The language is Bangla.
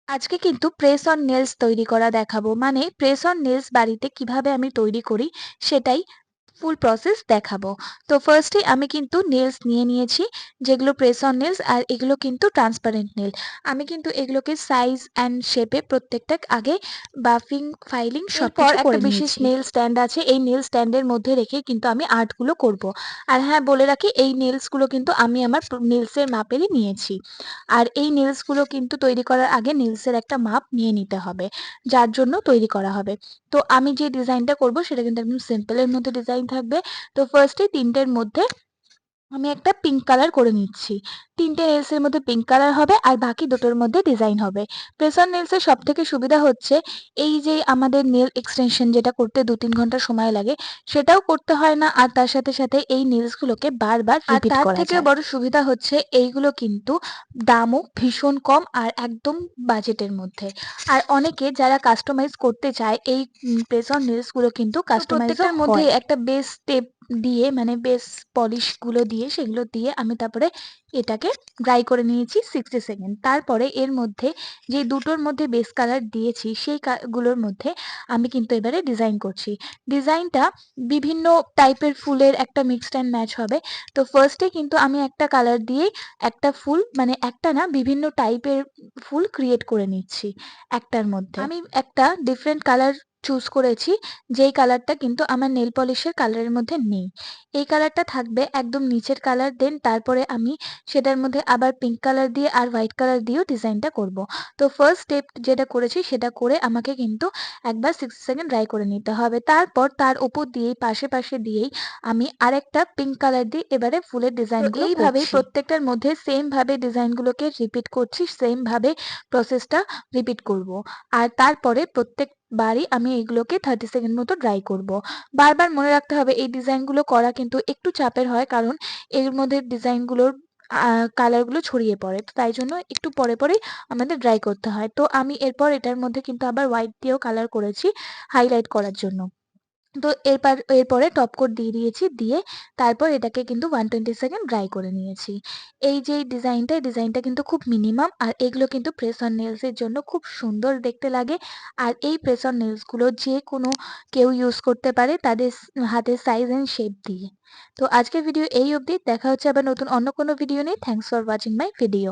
আজকে কিন্তু প্রেস অন নেলস তৈরি করা দেখাবো। মানে প্রেস অন নেলস বাড়িতে কিভাবে আমি তৈরি করি সেটাই ফুল প্রসেস দেখাবো। তো ফার্স্টে আমি কিন্তু নেলস নিয়ে নিয়েছি, যেগুলো প্রেস অন নেলস, আর এগুলো কিন্তু ট্রান্সপারেন্ট নেল। আমি কিন্তু এগুলোকে সাইজ অ্যান্ড শেপে প্রত্যেকটা আগে বাফিং ফাইলিং সবকিছু করে একটা বিশেষ নিয়েছি। নেল স্ট্যান্ড আছে, এই নেল স্ট্যান্ডের মধ্যে রেখে কিন্তু আমি আর্টগুলো করব। আর হ্যাঁ, বলে রাখি এই নেলসগুলো কিন্তু আমি আমার নেলসের মাপেরই নিয়েছি। আর এই নেলসগুলো কিন্তু তৈরি করার আগে নেলসের একটা মাপ নিয়ে নিতে হবে, যার জন্য তৈরি করা হবে। তো আমি যে ডিজাইনটা করব সেটা কিন্তু একদম সিম্পলের মধ্যে ডিজাইন থাকবে। তো ফার্স্টে তিনটের মধ্যে আমি একটা পিঙ্ক কালার করে নিচ্ছি। ৩টে নেলস এর মধ্যে পিঙ্ক কালার হবে আর বাকি দুটোর মধ্যে ডিজাইন হবে। প্রেস অন নেলস এর সবথেকে সুবিধা হচ্ছে এই যে আমাদের নেল এক্সটেনশন যেটা করতে ২-৩ ঘন্টা সময় লাগে, সেটাও করতে হয় না। আর তার সাথে, সাথে এই নেলস গুলোকে বারবার রিপিট করা যায়। আর তার থেকেও বড় সুবিধা হচ্ছে এইগুলো কিন্তু দামও ভীষণ কম আর একদম বাজেটের মধ্যে। আর অনেকে যারা কাস্টমাইজ করতে চায় এই প্রেস অন নেলস গুলো কিন্তু কাস্টমাইজও হয়। প্রত্যেকটার মধ্যে একটা বেস স্টেপ দিয়ে, মানে বেস পলিশ গুলো দিয়ে, সেগুলো দিয়ে আমি তারপরে এটাকে ড্রাই করে নিয়েছি 60 সেকেন্ড। তারপরে এর মধ্যে যে দুটোর মধ্যে বেস কালার দিয়েছি সেই গুলোর মধ্যে আমি কিন্তু এবারে ডিজাইন করছি। ডিজাইনটা বিভিন্ন টাইপের ফুলের একটা মিক্সড অ্যান্ড ম্যাচ হবে। তো ফার্স্টে কিন্তু আমি একটা কালার দিয়ে একটা ফুল, মানে একটা না, বিভিন্ন টাইপের ফুল ক্রিয়েট করে নিচ্ছি একটার মধ্যে। আমি একটা ডিফারেন্ট কালার চুজ করেছি, যেই কালারটা কিন্তু আমার নেল পলিশের কালারের মধ্যে নেই। এই কালারটা থাকবে একদম নিচের কালার, দেন তারপরে আমি সেটার মধ্যে আবার পিঙ্ক কালার দিয়ে আর হোয়াইট কালার দিয়েও ডিজাইনটা করব। তো ফার্স্ট স্টেপ যেটা করেছি সেটা করে আমাকে কিন্তু একবার 60 সেকেন্ড ড্রাই করে নিতে হবে। তারপর তার উপর দিয়েই পাশে পাশে দিয়েই আমি আরেকটা পিঙ্ক কালার দিয়ে এবারে ফুলের ডিজাইনগুলো এইভাবেই প্রত্যেকটার মধ্যে সেম ভাবে ডিজাইনগুলোকে রিপিট করছি, সেম ভাবে প্রসেসটা রিপিট করব। আর তারপরে প্রত্যেকবারই আমি এগুলোকে 30 সেকেন্ড মতো ড্রাই করব। বারবার মনে রাখতে হবে এই ডিজাইনগুলো করা কিন্তু একটু চাপের হয়, কারণ এর মধ্যে ডিজাইনগুলোর কালারগুলো ছড়িয়ে পড়ে। তো তাই জন্য একটু পরে পরেই আমাদের ড্রাই করতে হয়। তো আমি এরপর এটার মধ্যে কিন্তু আবার হোয়াইট দিয়েও কালার করেছি হাইলাইট করার জন্য। তো এরপরে টপ কোট দিয়ে দিয়েছি, দিয়ে তারপর এটাকে কিন্তু 120 সেকেন্ড ড্রাই করে নিয়েছি। এই যে ডিজাইনটা, এই ডিজাইনটা কিন্তু খুব মিনিমাম, আর এগুলো কিন্তু প্রেস অন নেলস এর জন্য খুব সুন্দর দেখতে লাগে। আর এই প্রেস অন নেলস গুলো যে কোনো কেউ ইউজ করতে পারে তাদের হাতের সাইজ এন্ড শেপ দিয়ে। তো আজকের ভিডিও এই অবধি। দেখা হচ্ছে আবার নতুন অন্য কোনো ভিডিও নিয়ে। Thanks for watching my video.